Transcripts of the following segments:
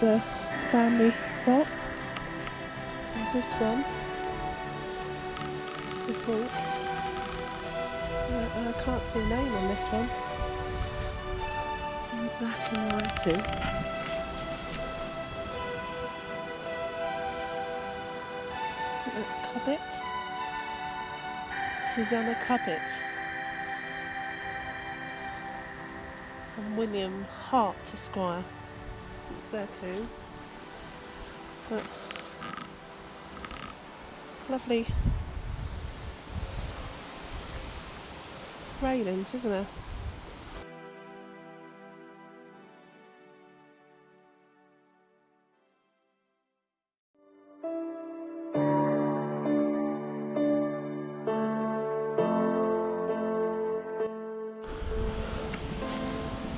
the family plot. There's this one. It's a book. I can't see a name on this one. There's Latin writing. That's Cubbett. Susanna Cubbett. And William Hart, Esquire. It's there too. But lovely railings, isn't there?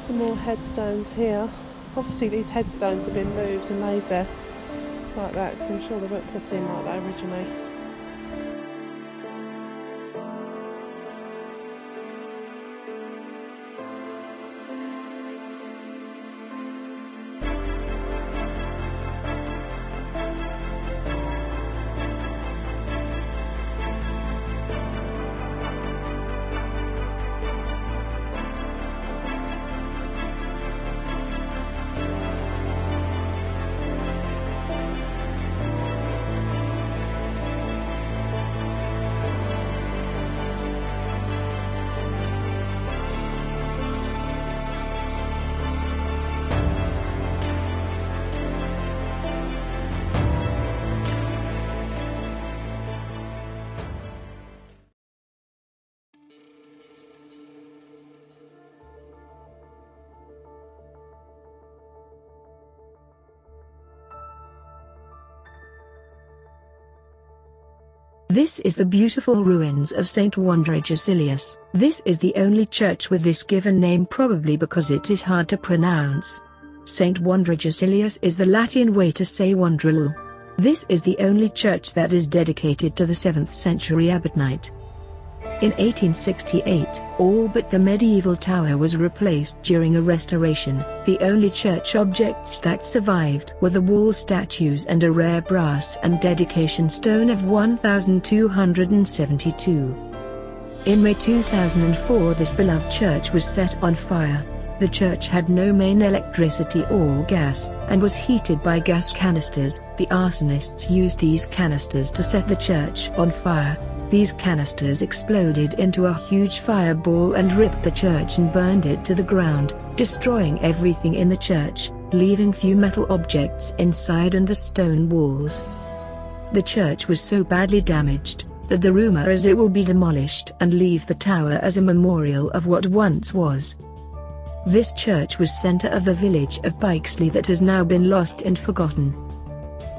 Some more headstones here. Obviously these headstones have been moved and laid there like that because I'm sure they weren't put in like that originally. This is the beautiful ruins of St Wandergreliuis. This is the only church with this given name, probably because it is hard to pronounce. St Wandergreliuis is the Latin way to say Wanderel. This is the only church that is dedicated to the 7th century abbot knight. In 1868, all but the medieval tower was replaced during a restoration. The only church objects that survived were the wall statues and a rare brass and dedication stone of 1272. In May 2004, this beloved church was set on fire. The church had no main electricity or gas, and was heated by gas canisters. The arsonists used these canisters to set the church on fire. These canisters exploded into a huge fireball and ripped the church and burned it to the ground, destroying everything in the church, leaving few metal objects inside and the stone walls. The church was so badly damaged that the rumor is it will be demolished and leave the tower as a memorial of what once was. This church was center of the village of Bikesley that has now been lost and forgotten.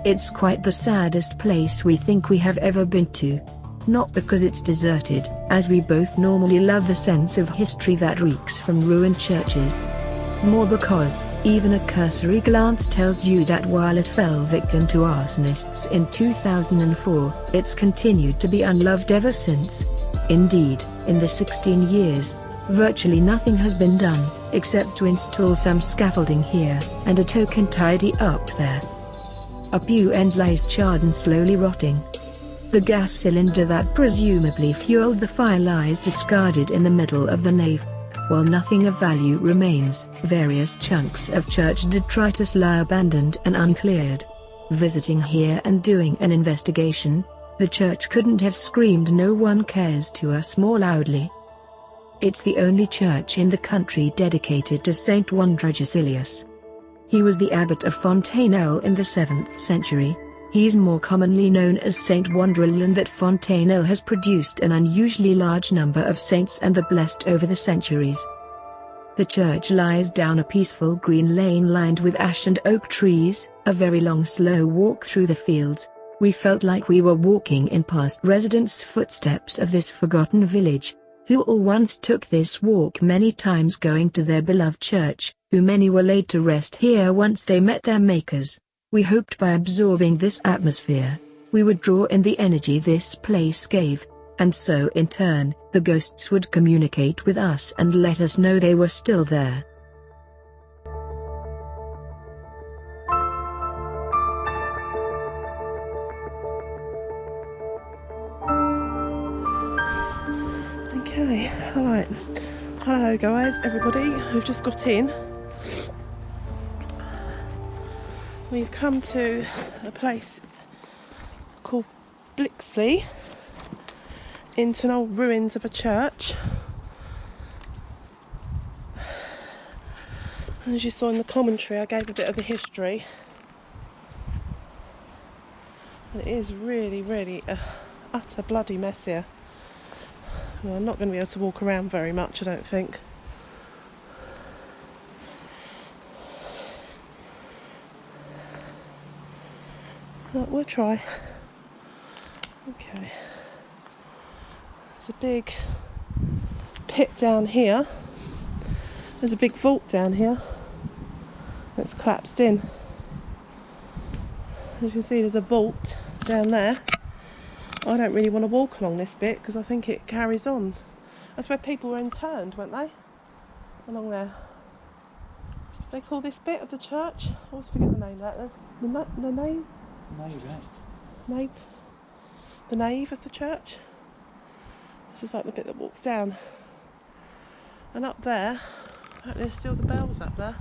It's quite the saddest place we think we have ever been to. Not because it's deserted, as we both normally love the sense of history that reeks from ruined churches. More because, even a cursory glance tells you that while it fell victim to arsonists in 2004, it's continued to be unloved ever since. Indeed, in the 16 years, virtually nothing has been done, except to install some scaffolding here, and a token tidy up there. A pew end lies charred and slowly rotting. The gas cylinder that presumably fueled the fire lies discarded in the middle of the nave. While nothing of value remains, various chunks of church detritus lie abandoned and uncleared. Visiting here and doing an investigation, the church couldn't have screamed "No one cares" to us more loudly. It's the only church in the country dedicated to St Wandergreliuis. He was the abbot of Fontainelle in the 7th century. He's more commonly known as St Wandergreliuis, that Fontainelle has produced an unusually large number of saints and the blessed over the centuries. The church lies down a peaceful green lane lined with ash and oak trees, a very long slow walk through the fields. We felt like we were walking in past residents' footsteps of this forgotten village, who all once took this walk many times going to their beloved church, who many were laid to rest here once they met their makers. We hoped by absorbing this atmosphere, we would draw in the energy this place gave, and so in turn, the ghosts would communicate with us and let us know they were still there. Hello guys, everybody who've just got in. We've come to a place called Blixley, into an old ruins of a church. And as you saw in the commentary, I gave a bit of the history. And it is really, really a utter bloody mess here. Well, I'm not going to be able to walk around very much, I don't think. But we'll try. Okay. There's a big pit down here. There's a big vault down here that's collapsed in. As you can see, there's a vault down there. I don't really want to walk along this bit because I think it carries on. That's where people were interned, weren't they? Along there. They call this bit of the church. I always forget the name of that. The name? Nave. The nave of the church. Which is like the bit that walks down. And up there, there's still the bells up there.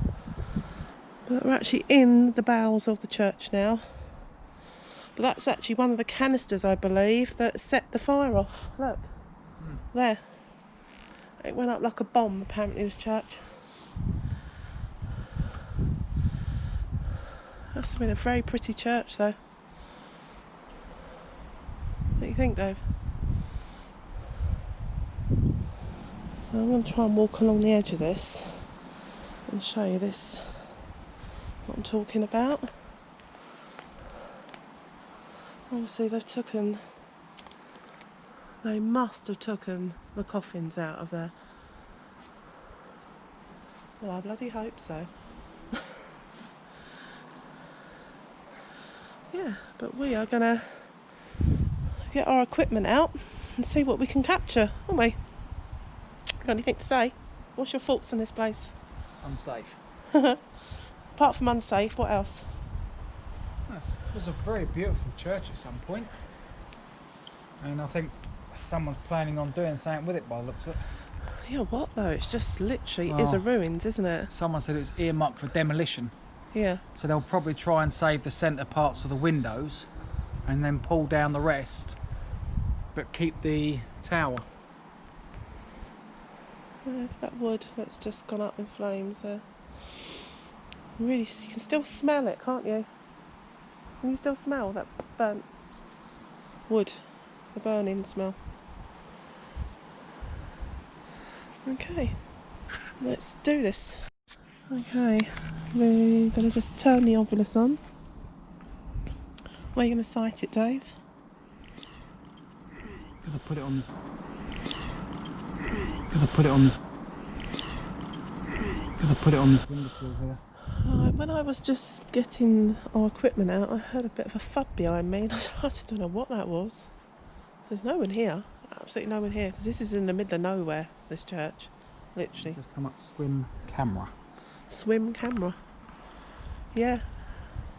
But we're actually in the bowels of the church now. But that's actually one of the canisters, I believe, that set the fire off. Look. There. It went up like a bomb, apparently, this church. That's been a very pretty church, though. What do you think, Dave? So I'm going to try and walk along the edge of this and show you this, what I'm talking about. Obviously they must have taken the coffins out of there. Well, I bloody hope so. Yeah, but we are gonna get our equipment out and see what we can capture, aren't we? Got anything to say? What's your thoughts on this place? Unsafe. Apart from unsafe, what else? It was a very beautiful church at some point, and I think someone's planning on doing something with it by the looks of it. Yeah, what though? It's just literally is a ruins, isn't it? Someone said it was earmarked for demolition. Yeah. So they'll probably try and save the centre parts of the windows and then pull down the rest, but keep the tower. Yeah, that wood that's just gone up in flames there. Really, you can still smell it, can't you? Can you still smell that burnt wood? The burning smell. Okay, let's do this. Okay, we're going to just turn the obelisk on. Where are you going to sight it, Dave? Gonna put it on. Gonna put it on. Gonna put it on the windowsill here. When I was just getting our equipment out, I heard a bit of a thud behind me, and I just don't know what that was. There's no one here, absolutely no one here, because this is in the middle of nowhere, this church, literally. Just come up, swim camera. Swim camera. Yeah,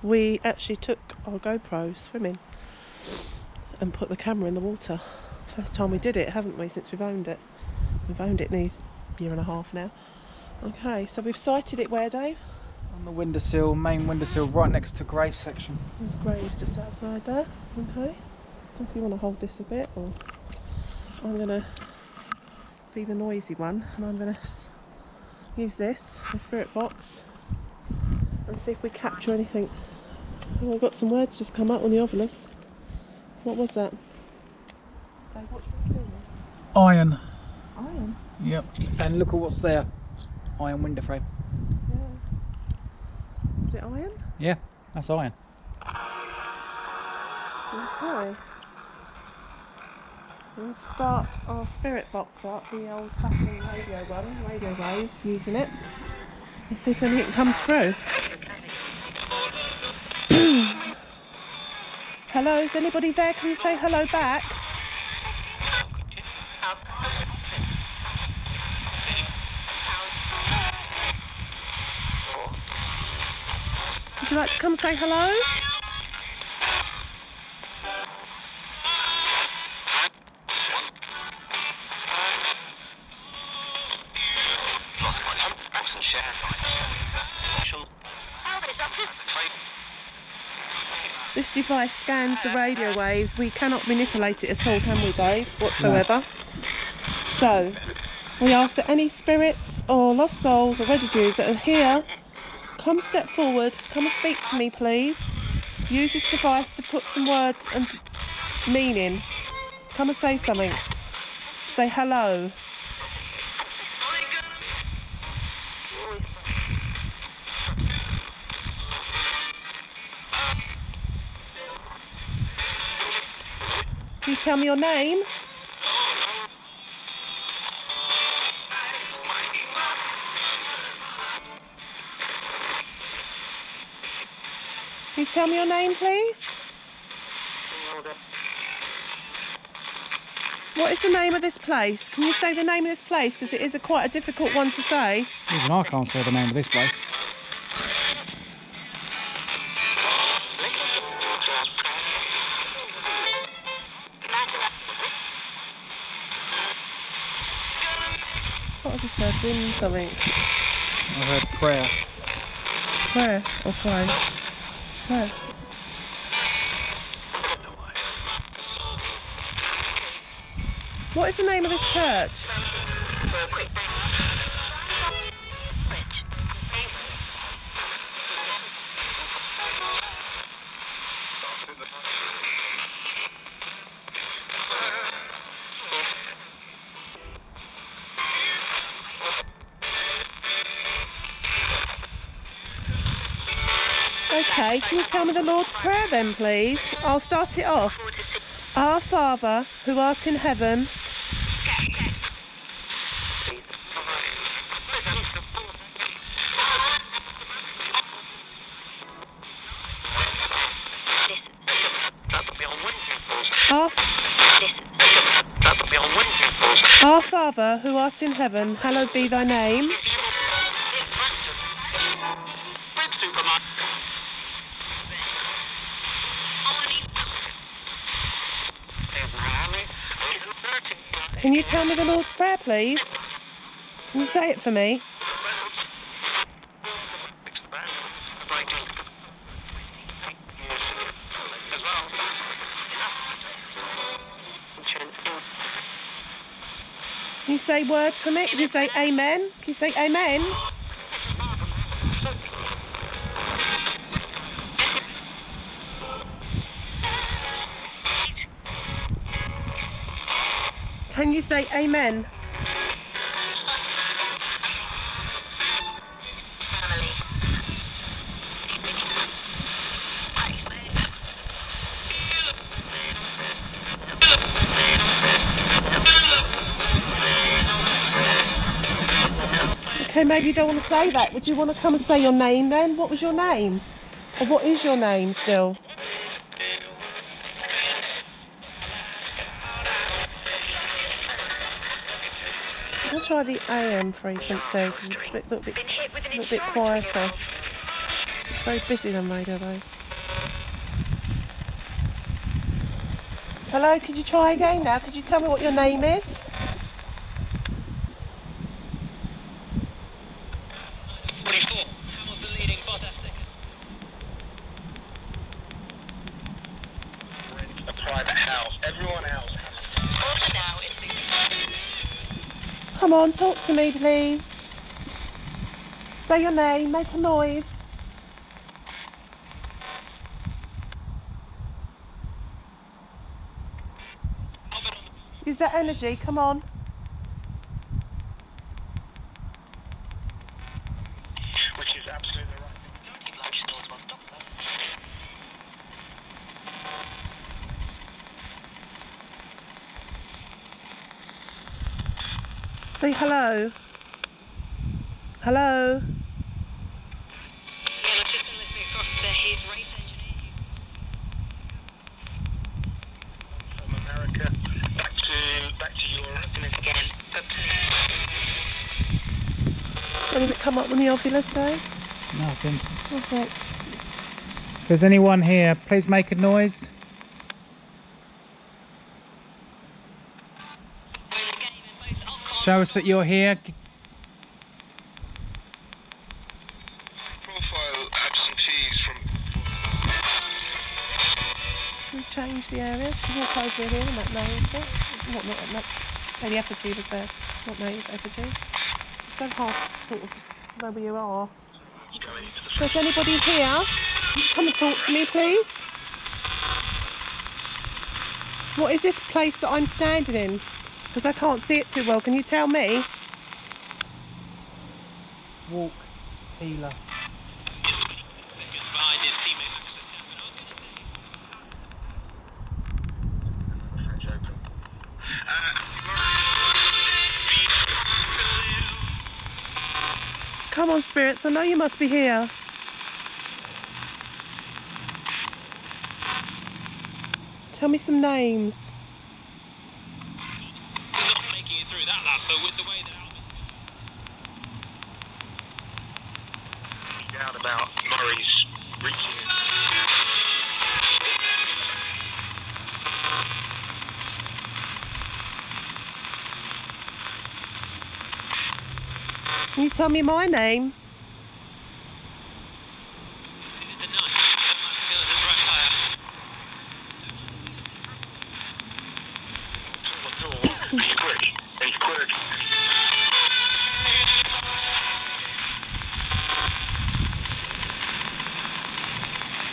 we actually took our GoPro swimming and put the camera in the water. First time we did it, haven't we, since we've owned it. We've owned it nearly a year and a half now. Okay, so we've sighted it where, Dave? On the windowsill, main windowsill, right next to grave section. There's graves just outside there. Okay. If you want to hold this a bit, or I'm going to be the noisy one, and I'm going to use this, the spirit box, and see if we capture anything. Oh, I've got some words just come up on the obelisk. What was that? Dave, what should we do? Iron. Iron? Yep. And look at what's there. Iron window frame. Yeah. Is it iron? Yeah, that's iron. Okay. We'll start our spirit box up, the old fashioned radio one, radio waves, using it. Let's see if anything comes through. Hello, is anybody there? Can you say hello back? Would you like to come say hello? This device scans the radio waves. We cannot manipulate it at all, can we, Dave? Whatsoever. So, we ask that any spirits or lost souls or residues that are here, come step forward, come and speak to me, please. Use this device to put some words and meaning. Come and say something. Say hello. Can you tell me your name? Can you tell me your name, please? What is the name of this place? Can you say the name of this place? Because it is quite a difficult one to say. Even I can't say the name of this place. What I just said, win something. I heard prayer. Prayer or pray? Prayer. What is the name of this church? Okay, can you tell me the Lord's Prayer then, please? I'll start it off. Our Father, who art in heaven. Our Father, who art in heaven, hallowed be thy name. Can you tell me the Lord's Prayer, please? Can you say it for me? Can you say words for me? Can you say amen? Can you say amen? Can you say amen? Okay, maybe you don't want to say that. Would you want to come and say your name then? What was your name? Or what is your name still? I'll try the AM frequency because it's a little bit quieter. It's very busy on radio waves. Hello, could you try again now? Could you tell me what your name is? A private house. Everyone else. Come on, talk to me, please. Say your name, make a noise. Use that energy, come on. Which is absolutely the right thing. Say hello. Hello. Yeah, I've just been listening across to his race engineer. From America back to Europe and again. Anything come up on the Ovilus Day? Nothing. Okay. If there's anyone here, please make a noise. Show us that you're here. Should we change the area? Should we walk over here in that nave bit? Not, did you say the effigy was there? Not nave, effigy. It's so hard to sort of know where you are. If there's anybody here, can you come and talk to me, please? What is this place that I'm standing in? Because I can't see it too well. Can you tell me? Walk, healer. Come on, spirits, I know you must be here. Tell me some names. Not making it through that lap, but with the way that down about Murray's reaching. Can you tell me my name? He's quick.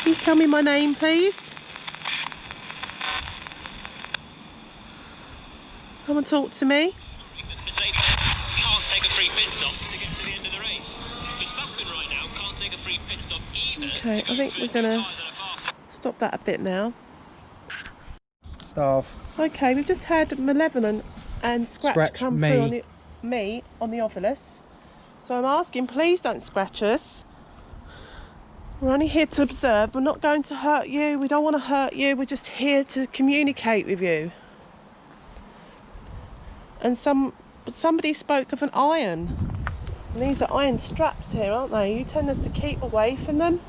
Can you tell me my name, please? Come and talk to me. Mercedes can't take a free pit stop to get to the end of the race. Verstappen right now can't take a free pit stop either. Okay, I think we're gonna stop that a bit now. Starve. Okay, we've just had Malevolent and Scratch come me. through on the Ovilus. So I'm asking, please don't scratch us. We're only here to observe. We're not going to hurt you. We don't want to hurt you. We're just here to communicate with you. And somebody spoke of an iron. And these are iron straps here, aren't they? You tend us to keep away from them.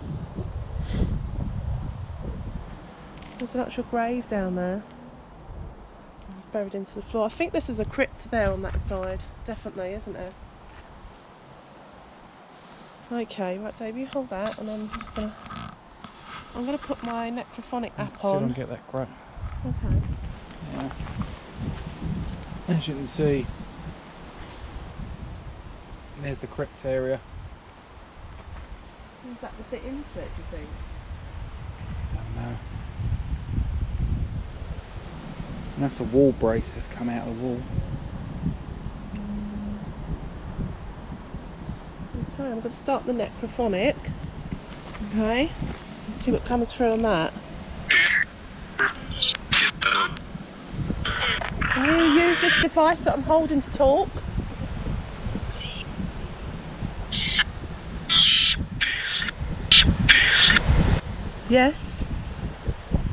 There's an actual grave down there. It's buried into the floor. I think this is a crypt there on that side. Definitely, isn't it? Okay, right, Dave, you hold that, and I'm gonna put my necrophonic app See if I can on. get that grab. Okay. Yeah. As you can see, there's the crypt area. Is that the fit into it, do you think? Don't know. And that's a wall brace that's come out of the wall. Okay, I'm going to start the necrophonic. Okay, let's see what comes through on that. Can you use this device that I'm holding to talk? Yes.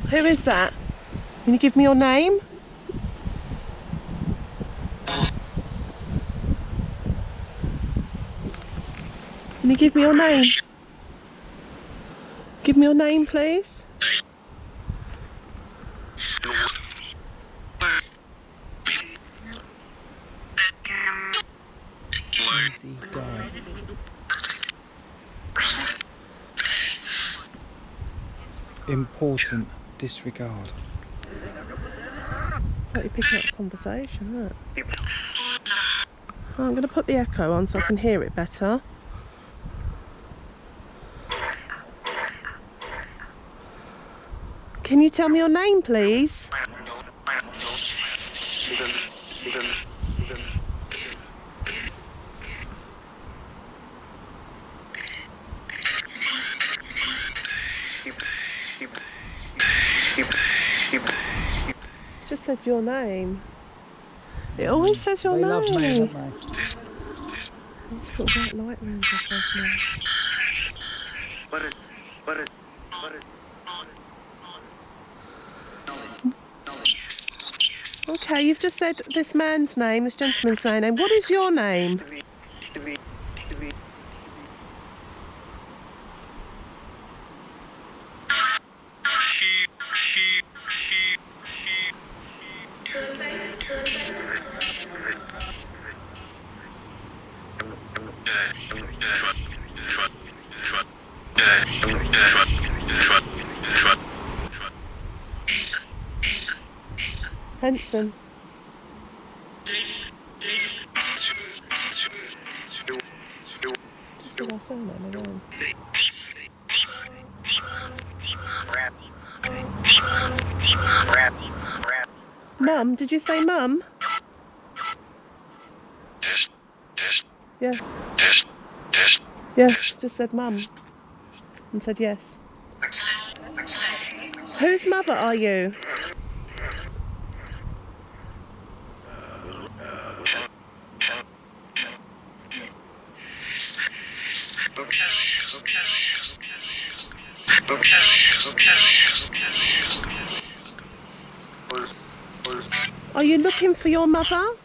Who is that? Can you give me your name? Can you give me your name? Give me your name, please. Easy guy. Important disregard. It's like you're picking up a conversation, isn't it? Oh, I'm going to put the echo on so I can hear it better. Can you tell me your name, please? It just said your name. It always says your They name. love me, don't they? Let's put a white light around yourself now. Okay, you've just said this man's name, this gentleman's name. What is your name? Henson. Did I say that again? Mum, did you say mum? Yeah. Yeah, she just said mum. And said yes. Whose mother are you? Are you looking for your mother?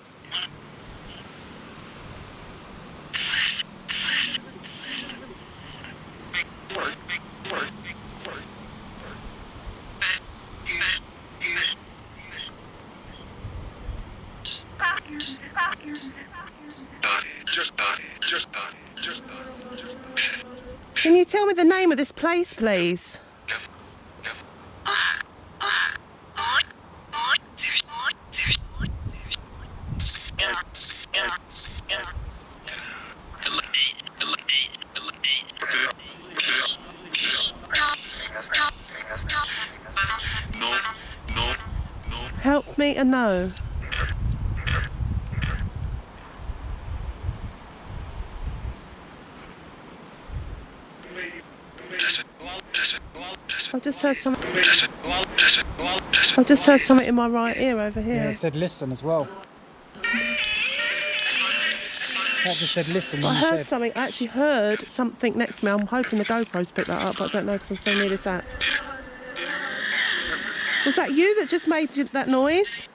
Can you tell me the name of this place, please? Help me and know. I've just heard something. I've just heard something in my right ear over here. Yeah, it said listen as well. That just said listen when I you heard said. something. I actually heard something next to me. I'm hoping the GoPro's picked that up, but I don't know because I'm so near this app. Was that you that just made that noise?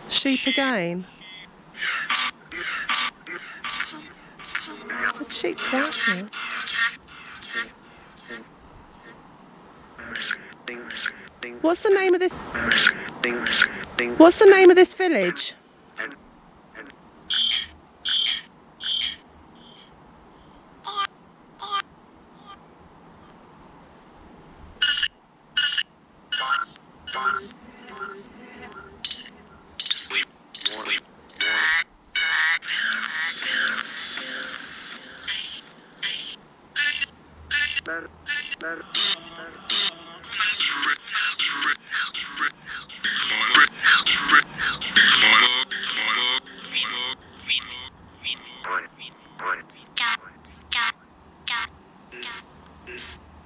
Sheep again. I said sheep twice now. What's the name of this? What's the name of this village?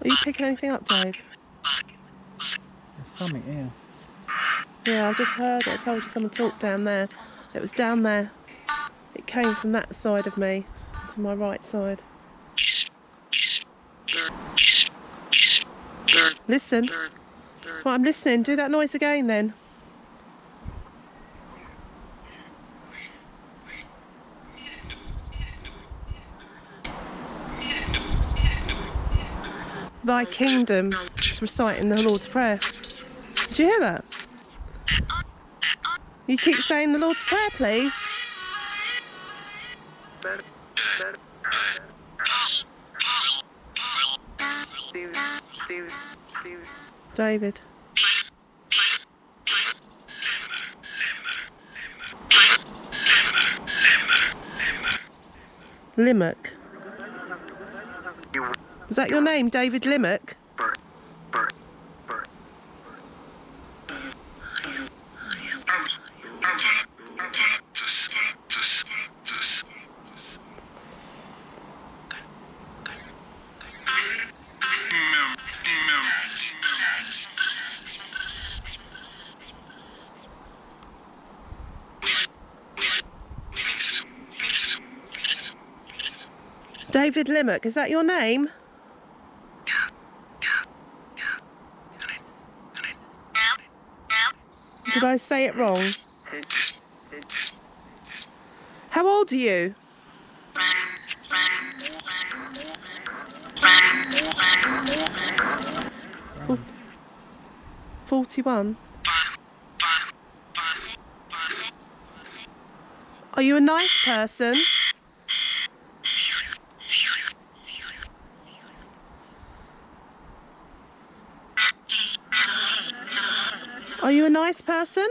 Are you picking anything up, Dave? There's something here. Yeah, I just heard it. I told you someone talked down there. It was down there. It came from that side of me to my right side. Listen. Right, I'm listening. Do that noise again then. Thy kingdom. It's reciting the Lord's Prayer. Did you hear that? You keep saying the Lord's Prayer, please. David. Limerick. Is that your name, David Limerick? David Limerick, is that your name? Did I say it wrong? How old are you? 41. Are you a nice person? Are you a nice person?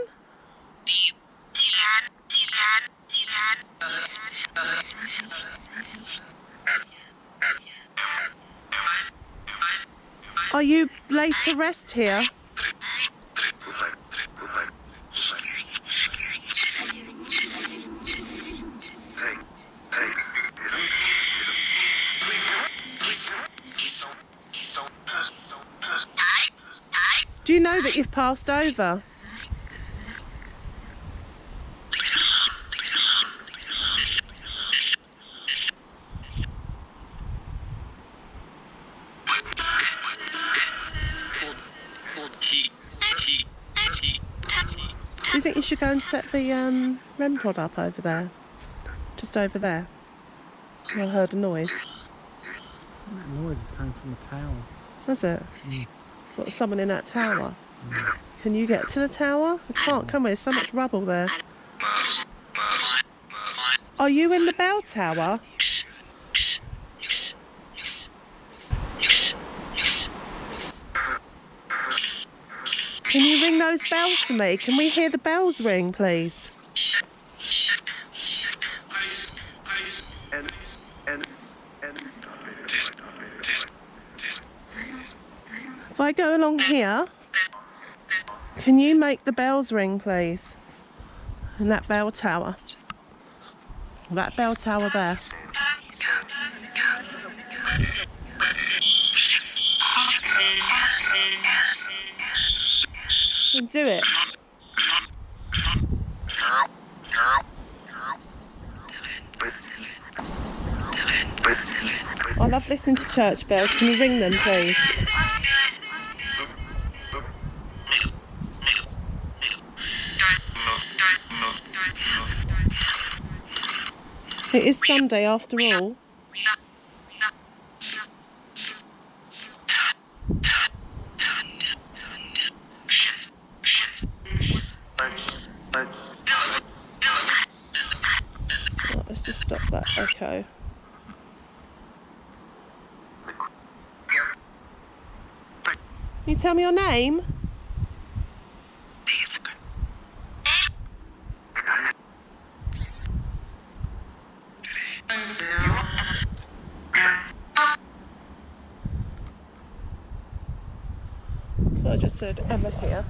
Are you laid to rest here? Do you know that you've passed over? Do you think you should go and set the REM prod up over there? Just over there? I heard a noise. That noise is coming from the tower. Was it? What, someone in that tower? Can you get to the tower? I can't, can we? There's so much rubble there. Are you in the bell tower? Can you ring those bells for me? Can we hear the bells ring, please? If I go along here, can you make the bells ring, please? In that bell tower. That bell tower there. And do it. I love listening to church bells. Can you ring them, please? It is Sunday after all. Oh, let's just stop that echo. Can you tell me your name? So I just said Emma here.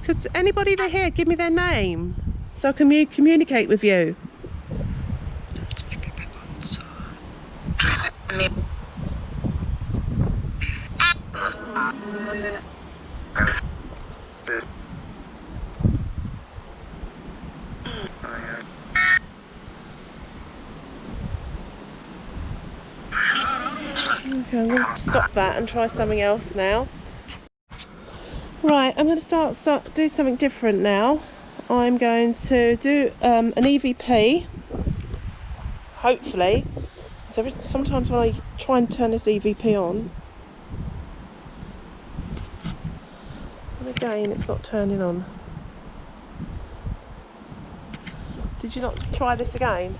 Could anybody here give me their name so I can communicate with you? Okay, I'm going to stop that and try something else now. Right, I'm going to do something different now. I'm going to do an EVP, hopefully. Sometimes when I try and turn this EVP on, and again it's not turning on. Did you not try this again?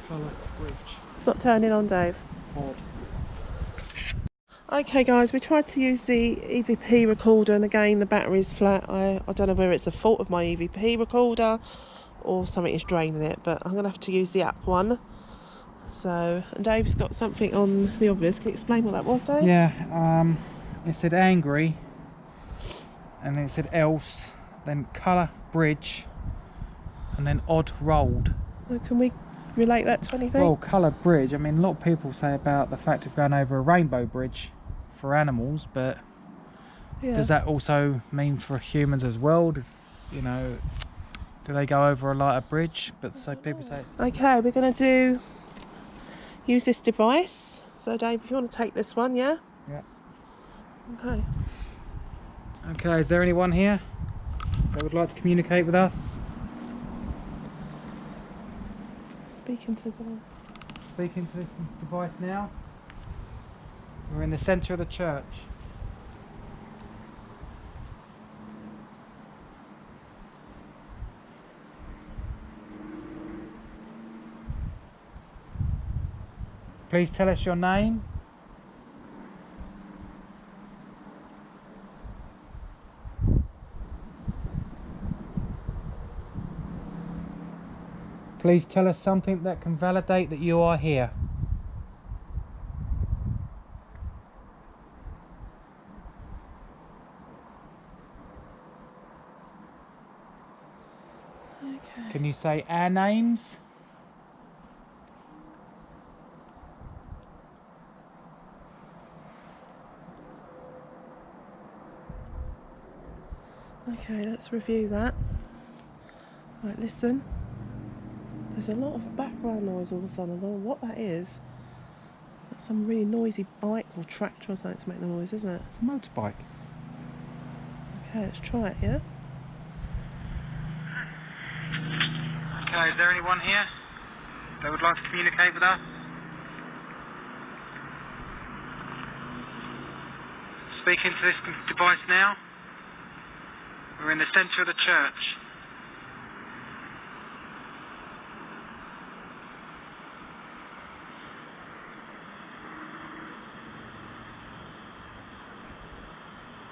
Colour bridge. It's not turning on, Dave. Odd. Okay guys, we tried to use the EVP recorder and again the battery's flat. I don't know whether it's a fault of my EVP recorder or something is draining it, but I'm going to have to use the app one. So, and Dave's got something on the obvious. Can you explain what that was, Dave? Yeah, it said angry, and then it said else, then colour bridge, and then odd rolled. Oh, can we relate that to anything? Well, coloured bridge. I mean, a lot of people say about the fact of going over a rainbow bridge for animals, but yeah. does that also mean for humans as well? Does, you know, do they go over a lighter bridge? But so people say it's... Okay, we're going to use this device. So Dave, if you want to take this one, yeah? Yeah. Okay. Okay, is there anyone here that would like to communicate with us? Speaking to the... Speaking to this device now. We're in the centre of the church. Please tell us your name. Please tell us something that can validate that you are here. Okay. Can you say our names? Okay, let's review that. Right, listen. There's a lot of background noise all of a sudden. I don't know what that is. That's some really noisy bike or tractor or something to make the noise, isn't it? It's a motorbike. Okay, let's try it, yeah? Okay, is there anyone here that would like to communicate with us? Speaking to this device now. We're in the centre of the church.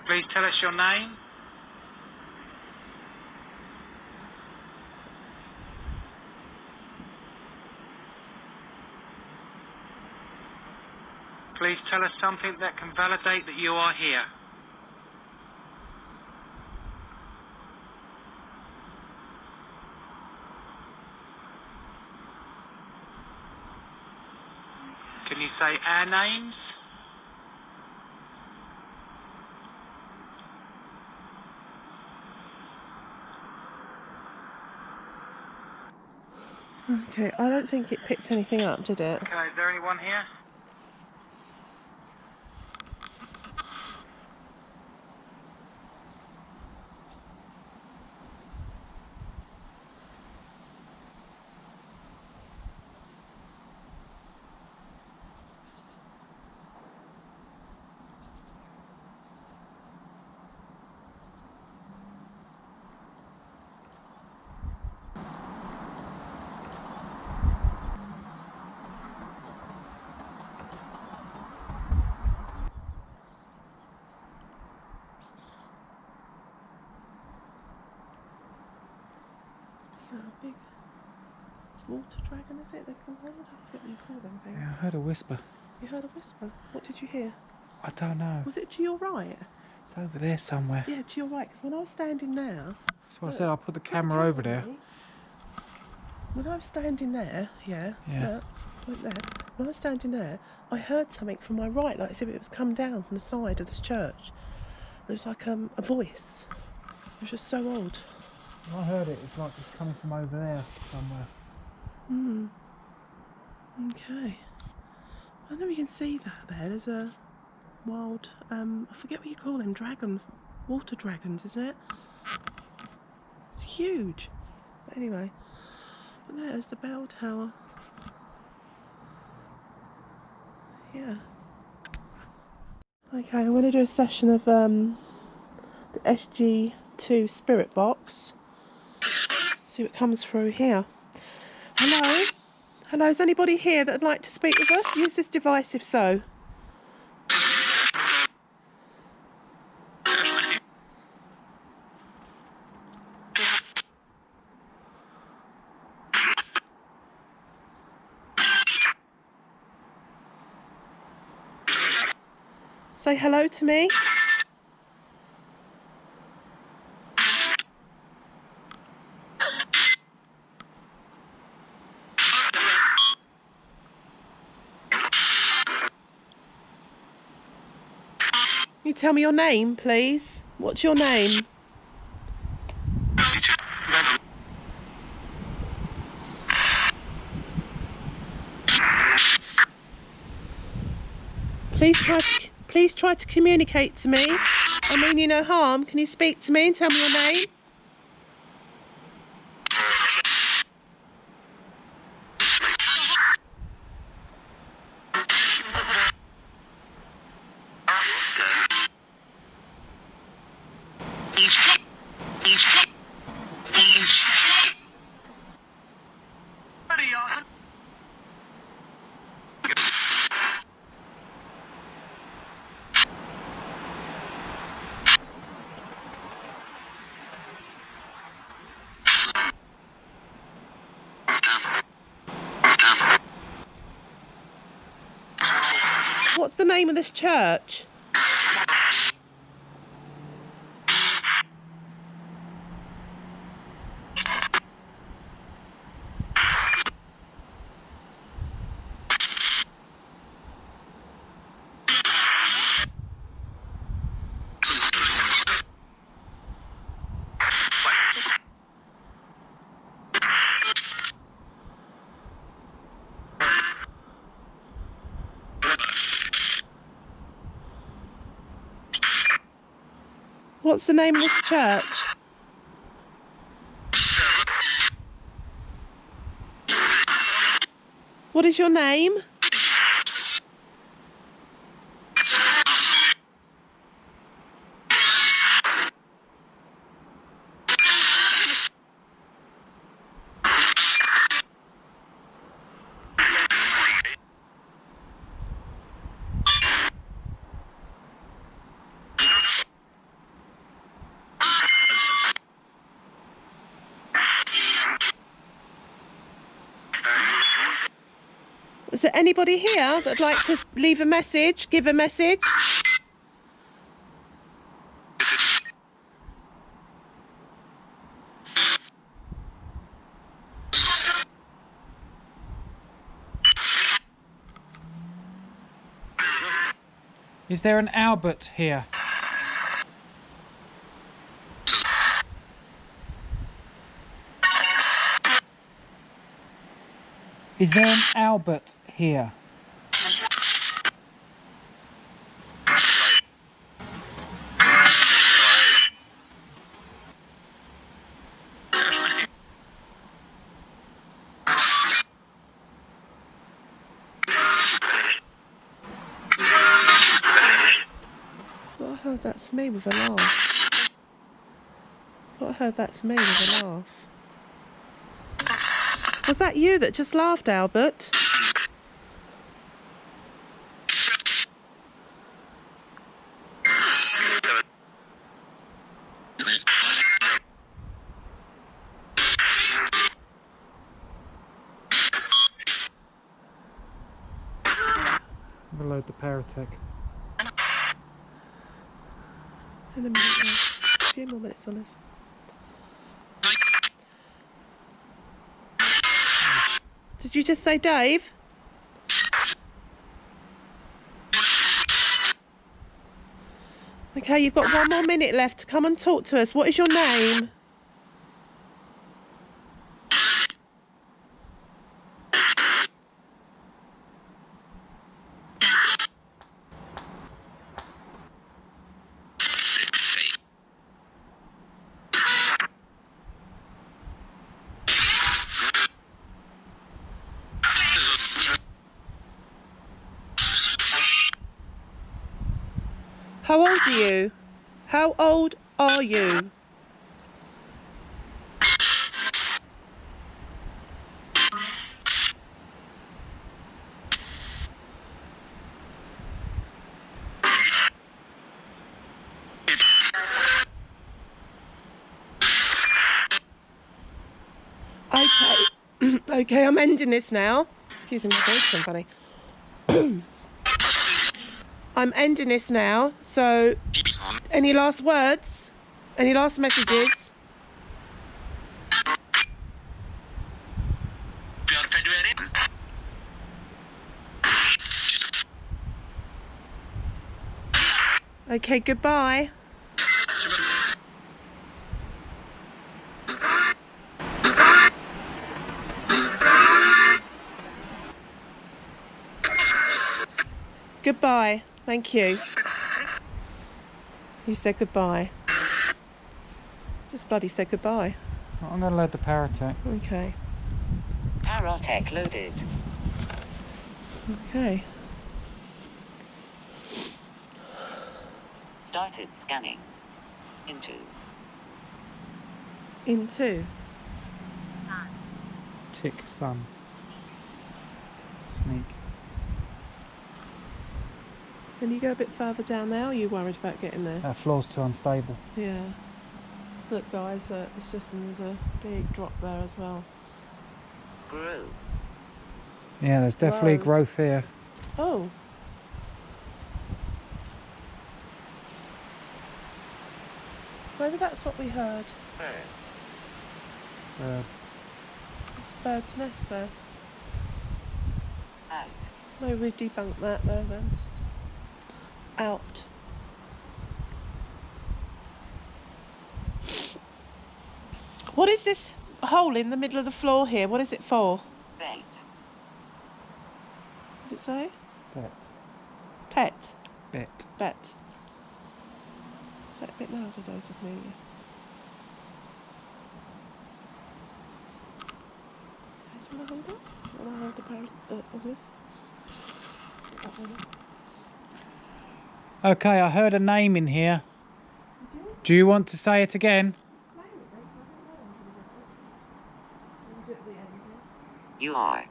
Please tell us your name. Please tell us something that can validate that you are here. Can you say our names? Okay, I don't think it picked anything up, did it? Okay, is there anyone here? Yeah, a big water dragon, is it? They call them? I forget what you call them things. Yeah, I heard a whisper. You heard a whisper. What did you hear? I don't know. Was it to your right? It's over there somewhere. Yeah, to your right. Because when I was standing there... That's what I said, I'll put the camera over there. When I was standing there, yeah, Yeah. look, like there. When I was standing there, I heard something from my right, like as if it was come down from the side of this church. There was like a voice. It was just so odd. I heard it, it's like it's coming from over there somewhere. Hmm. Okay. I don't know if you can see that there. There's a wild, I forget what you call them, water dragons, isn't it? It's huge. But anyway, but there's the bell tower. Yeah. Okay, I'm going to do a session of the SG2 spirit box. See what comes through here. Hello? Hello, is anybody here that would like to speak with us? Use this device if so. Say hello to me. You tell me your name, please. What's your name? Please try to communicate to me. I mean you no harm. Can you speak to me and tell me your name? What's the name of this church? What's the name of this church? What is your name? Is there anybody here that'd like to leave a message, give a message? Is there an Albert here? Is there an Albert here? I heard that's me with a laugh. I heard that's me with a laugh. Was that you that just laughed, Albert? Reload the Paratech. In a minute, a few more minutes on this. Did you just say Dave? Okay, you've got 1 more minute left. Come and talk to us. What is your name? How old are you? How old are you? Okay. Okay, I'm ending this now. Excuse me, my voice is funny. I'm ending this now, so any last words? Any last messages? Okay, goodbye. Goodbye. Thank you. You said goodbye. Just bloody said goodbye. I'm going to load the Paratech. Okay. Paratech loaded. Okay. Started scanning. Into. Into. Tick sun. Sneak. Can you go a bit further down there, or are you worried about getting there? That floor's too unstable. Yeah. Look, guys, it's just there's a big drop there as well. Grew. Yeah, there's definitely Whoa. growth here. Oh. Maybe that's what we heard. Bird. It's a bird's nest there. Out. Maybe we debunked that there then. Out. What is this hole in the middle of the floor here? What is it for? Bait. Does it say? Bet. Pet. Bet. Bet. Say it a bit louder, those of me. Do you want to hold it? Do you want to hold the parrot of this? That one. Okay, I heard a name in here. Do you want to say it again? You are.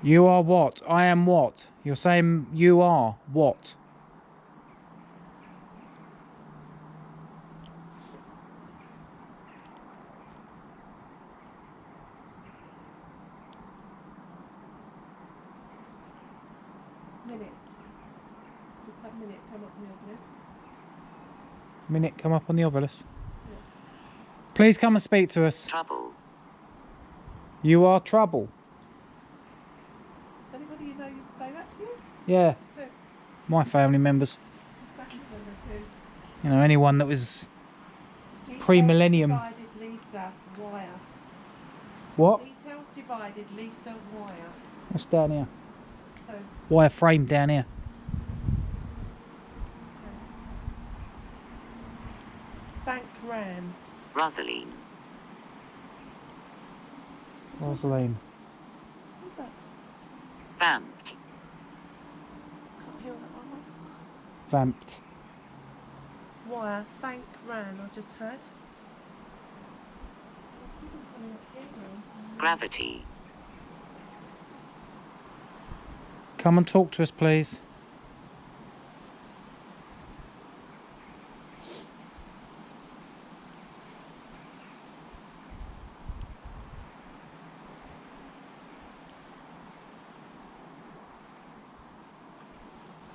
You are what? I am what? You're saying you are what? Minute. Just have minute come up the obelisk. Minute, come up on the obelisk. Please come and speak to us. Trouble. You are trouble. Does anybody you know used to say that to you? Yeah, Who? my family members. Family members who? You know, anyone that was Details pre-millennium. Divided Lisa wire. What? Details divided Lisa wire. What's down here? Oh, Wire frame down here. Thank Ran. Rosaline. Rosaline. Who's that? Vamped. Can't hear what that one was. Vamped. Wire. Thank Ran. I just heard. I was thinking something like here. Gravity. Come and talk to us, please.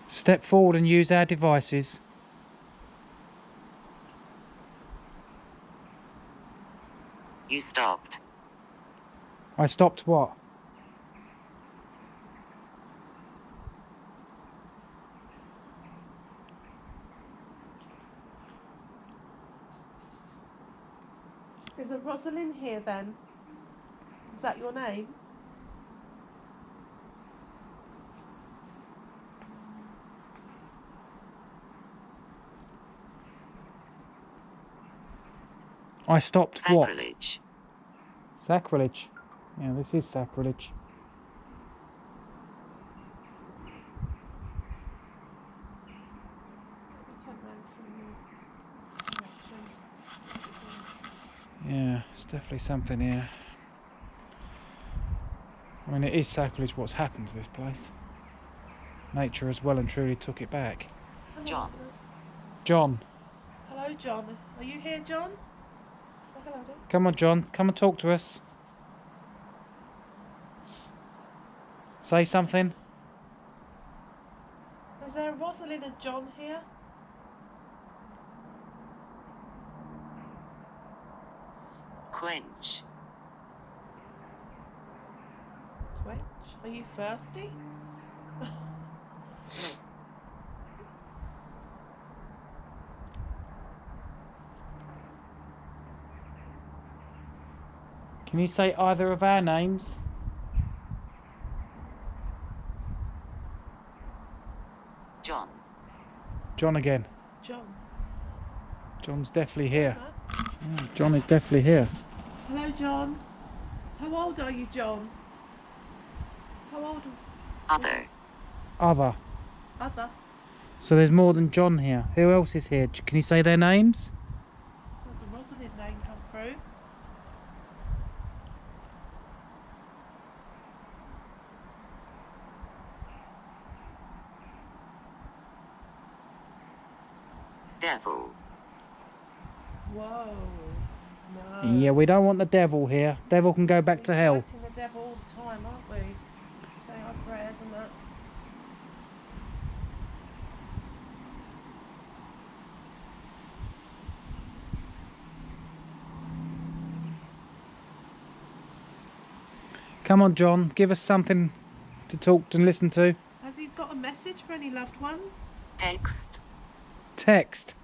Step forward and use our devices. You stopped. I stopped what? There's a Rosalind here then. Is that your name? I stopped what? Sacrilege. Sacrilege. Yeah, this is sacrilege. Yeah, it's definitely something here. I mean, it is sacrilege what's happened to this place. Nature has well and truly took it back. John. John, Hello, John. Are you here, John? Say hello, John. come on, John, come and talk to us. Say something. Is there a Rosalind and John here? Quench. Quench? Are you thirsty? Can you say either of our names? John. John again. John. John's definitely here. Huh? Yeah, John is definitely here. Hello, John. How old are you, John? How old? Other. Other. Other. So there's more than John here. Who else is here? Can you say their names? There's a Rosalind name come through. Devil. Whoa. No. Yeah, we don't want the devil here. Devil can go back to hell. We're fighting the devil all the time, aren't we? Saying our prayers and that. Come on, John. Give us something to talk and listen to. Has he got a message for any loved ones? Text. Text.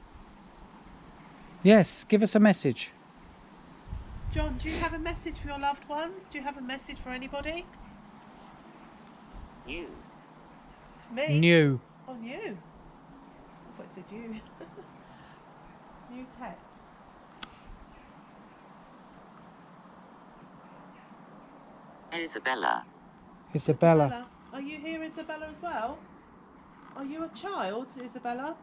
Yes, give us a message. John, do you have a message for your loved ones? Do you have a message for anybody? You. For me? New. On you. I thought it said you. New text. Isabella. Isabella. Are you here, Isabella, as well? Are you a child, Isabella?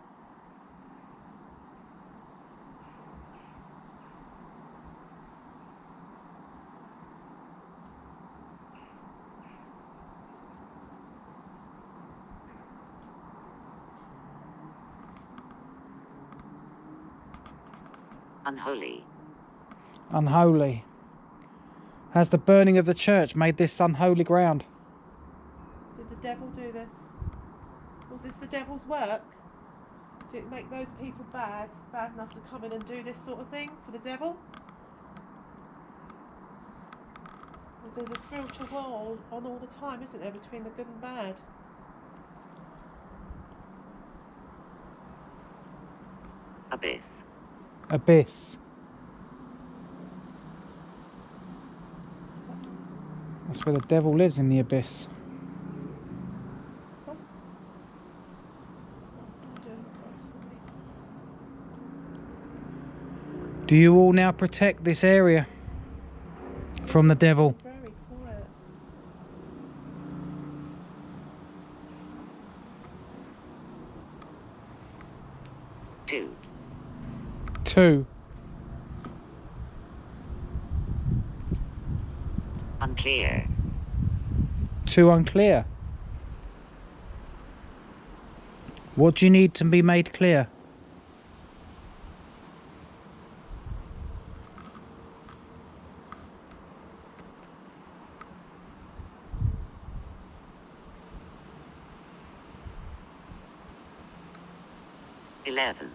Unholy. Unholy. Has the burning of the church made this unholy ground? Did the devil do this? Was this the devil's work? Did it make those people bad enough to come in and do this sort of thing for the devil? Because there's a spiritual war on all the time, isn't there, between the good and bad? Abyss. Abyss. What's that? That's where the devil lives, in the abyss. Oh. I'm doing close, sorry. Do you all now protect this area from the devil? Very quiet. Two. 2. Unclear. 2 unclear. What do you need to be made clear? $11.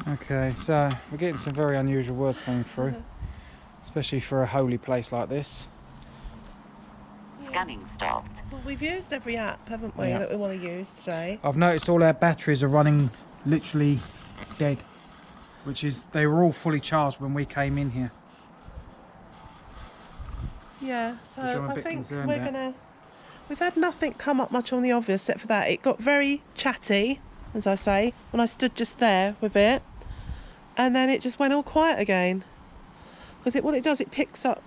Okay, so we're getting some very unusual words coming through, especially for a holy place like this. Scanning stopped. Well, we've used every app, haven't we, Yeah. that we want to use today. I've noticed all our batteries are running literally dead, which is, they were all fully charged when we came in here. Yeah, Which I'm so a I bit think concerned we're about. gonna. We've had nothing come up much on the obvious except for that. It got very chatty, as I say, when I stood just there with it, and then it just went all quiet again. Because what it does, it picks up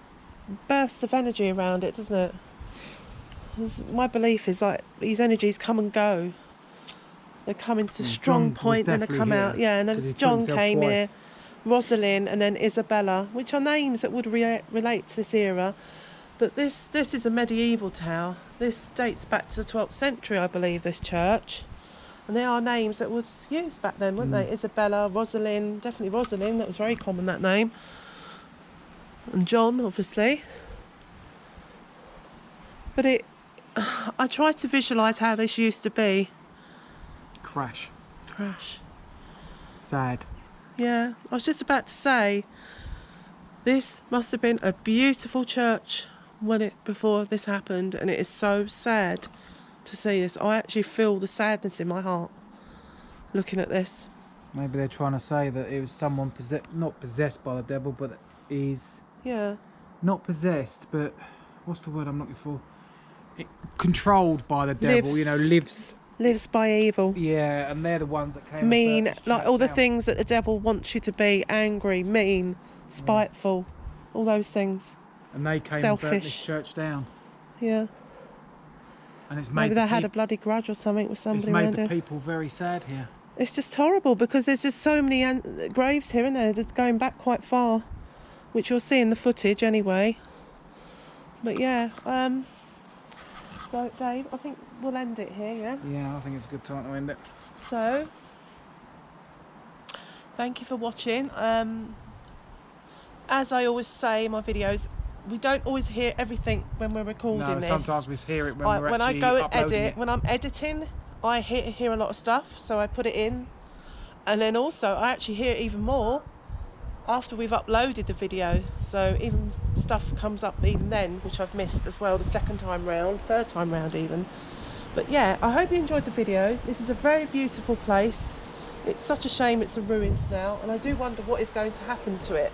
bursts of energy around it, doesn't it? 'Cause my belief is like these energies come and go. They come into strong John was point, then they definitely come here, out. Yeah, and then 'cause he put John himself came here, twice. Rosalind, and then Isabella, which are names that would relate to this era. But this is a medieval tower. This dates back to the 12th century, I believe, this church. And they are names that was used back then, weren't they? Isabella, Rosalind, definitely Rosalind, that was very common, that name. And John, obviously. But I tried to visualise how this used to be. Crash. Crash. Sad. Yeah, I was just about to say, this must have been a beautiful church before this happened, and it is so sad to see this. I actually feel the sadness in my heart looking at this. Maybe they're trying to say that it was someone not possessed by the devil, but he's Yeah. not possessed, but what's the word I'm looking for? Controlled by the devil, you know, Lives by evil. Yeah, and they're the ones that came. Mean, and burnt this like church all the down. things that the devil wants you to be: angry, mean, spiteful, all those things. And they came and burnt this Selfish. church down. Yeah. And it's made Maybe the they had a peop- bloody grudge or something with it's somebody made around the here. people very sad here. It's just horrible because there's just so many graves here, isn't there? That's going back quite far, which you'll see in the footage anyway. But yeah, so Dave, I think we'll end it here, yeah? Yeah, I think it's a good time to end it. So, thank you for watching. As I always say in my videos, we don't always hear everything when we're recording No, this. sometimes we hear it when we're When I actually go and uploading edit, it. when I'm editing, I hear a lot of stuff, so I put it in. And then also, I actually hear even more after we've uploaded the video. So even stuff comes up even then, which I've missed as well the second time round, third time round even. But yeah, I hope you enjoyed the video. This is a very beautiful place. It's such a shame it's a ruins now, and I do wonder what is going to happen to it.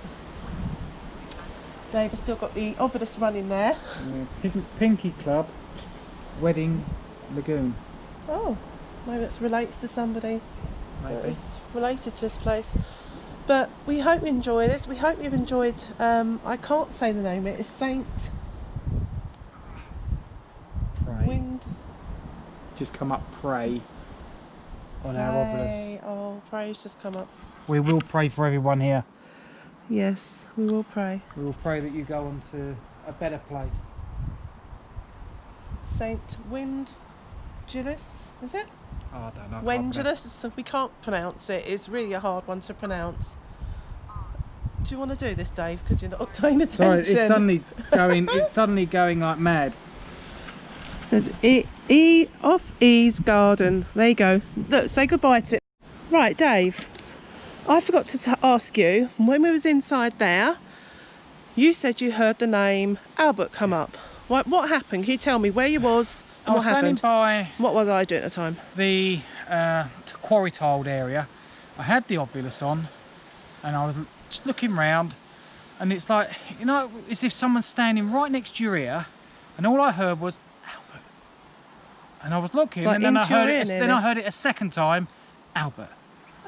Dave has still got the obelisk running there. Pinky Club, Wedding Lagoon. Oh, maybe it relates to somebody that Maybe. is related to this place. But we hope you enjoy this. We hope you've enjoyed, I can't say the name, it's St Pray. Wind. Just come up, pray on our obelisk. Oh, pray's just come up. We will pray for everyone here. Yes, we will pray. We will pray that you go on to a better place. St Wandergreliuis, is it? Oh, I don't know. I can't Wandergreliuis, so we can't pronounce it. It's really a hard one to pronounce. Do you want to do this, Dave? Because you're not paying attention. Sorry, it's suddenly going. It's suddenly going like mad. It says off E's garden. There you go. Look, say goodbye to it. Right, Dave. I forgot to ask you, when we was inside there, you said you heard the name Albert come up. What happened? Can you tell me where you was and I was what standing happened? by What was I doing at the time? the quarry tiled area. I had the obelisk on, and I was just looking round, and it's like, you know, as if someone's standing right next to your ear, and all I heard was Albert. And I was looking, Like and then I into your heard ear it. Then nearly? I heard it a second time, Albert.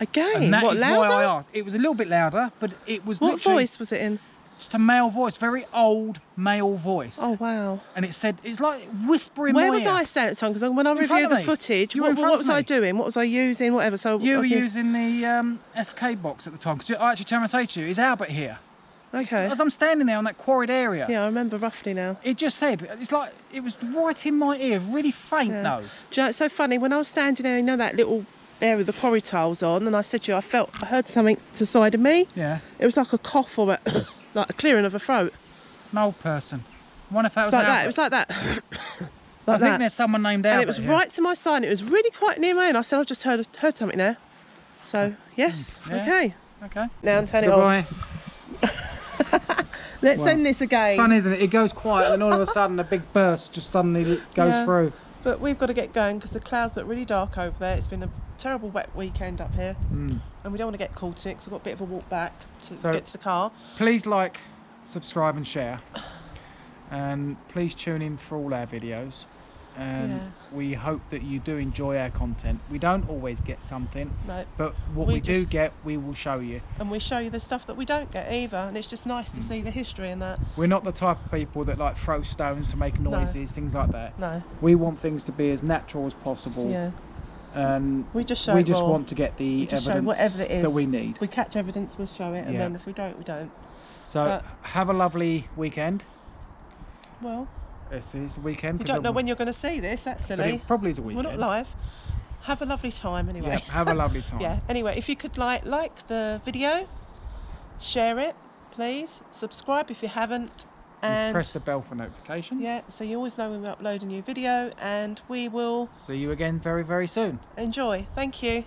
Again? And that What, is louder? why I asked. It was a little bit louder, but it was What literally voice was it in? just a male voice, very old male voice. Oh, wow. And it said, it's like whispering Where my was ear. I standing at the time? Because when I In front reviewed of the me. footage, You were in what front was of I me. doing? What was I using? Whatever. So You were okay. using the SK box at the time, because I actually turned and say to you, is Albert here? Okay. As I'm standing there on that quarried area, Yeah, I remember roughly now. it just said, it's like, it was right in my ear, really faint Yeah. though. Do you know, it's so funny, when I was standing there, you know that little area with the quarry tiles on, and I said to you, I heard something to the side of me. Yeah, It was like a cough or a, like a clearing of a throat. an old person. I wonder if that It's was like Albert. that, it was like that. I Like think that. there's someone named Albert And it was here. right to my side, and it was really quite near me, and I said, I just heard something there. So, yes, Yeah. okay. Okay. Now and turn it off. Goodbye. Let's Well, end this again. Fun, isn't it? It goes quiet, and then all of a sudden a big burst just suddenly goes Yeah. through. But we've got to get going because the clouds look really dark over there. It's been a terrible wet weekend up here, Mm. and we don't want to get caught in it because we've got a bit of a walk back to So- get to the car. Please like, subscribe and share. And please tune in for all our videos. And Yeah. we hope that you do enjoy our content. We don't always get something, No, but what We we do just- get, we will show you. and we show you the stuff that we don't get either, and it's just nice to see the history and that. We're not the type of people that like throw stones to make noises, things like that. No, We want things to be as natural as possible. yeah, And we just show. we just raw. want to get the We just show evidence whatever it is. that we need. If we catch evidence, we'll show it, and Yeah. then if we don't, we don't. So but- have a lovely weekend. Well, This is the weekend. you 'cause don't know of- when you're going to see this. That's but silly. it probably is a We're weekend. not live. Have a lovely time anyway. Yeah, have a lovely time. Yeah. Anyway, if you could like the video, share it, please. Subscribe if you haven't, and press the bell for notifications. yeah, so you always know when we upload a new video, and we will See you again very, very soon. enjoy. Thank you.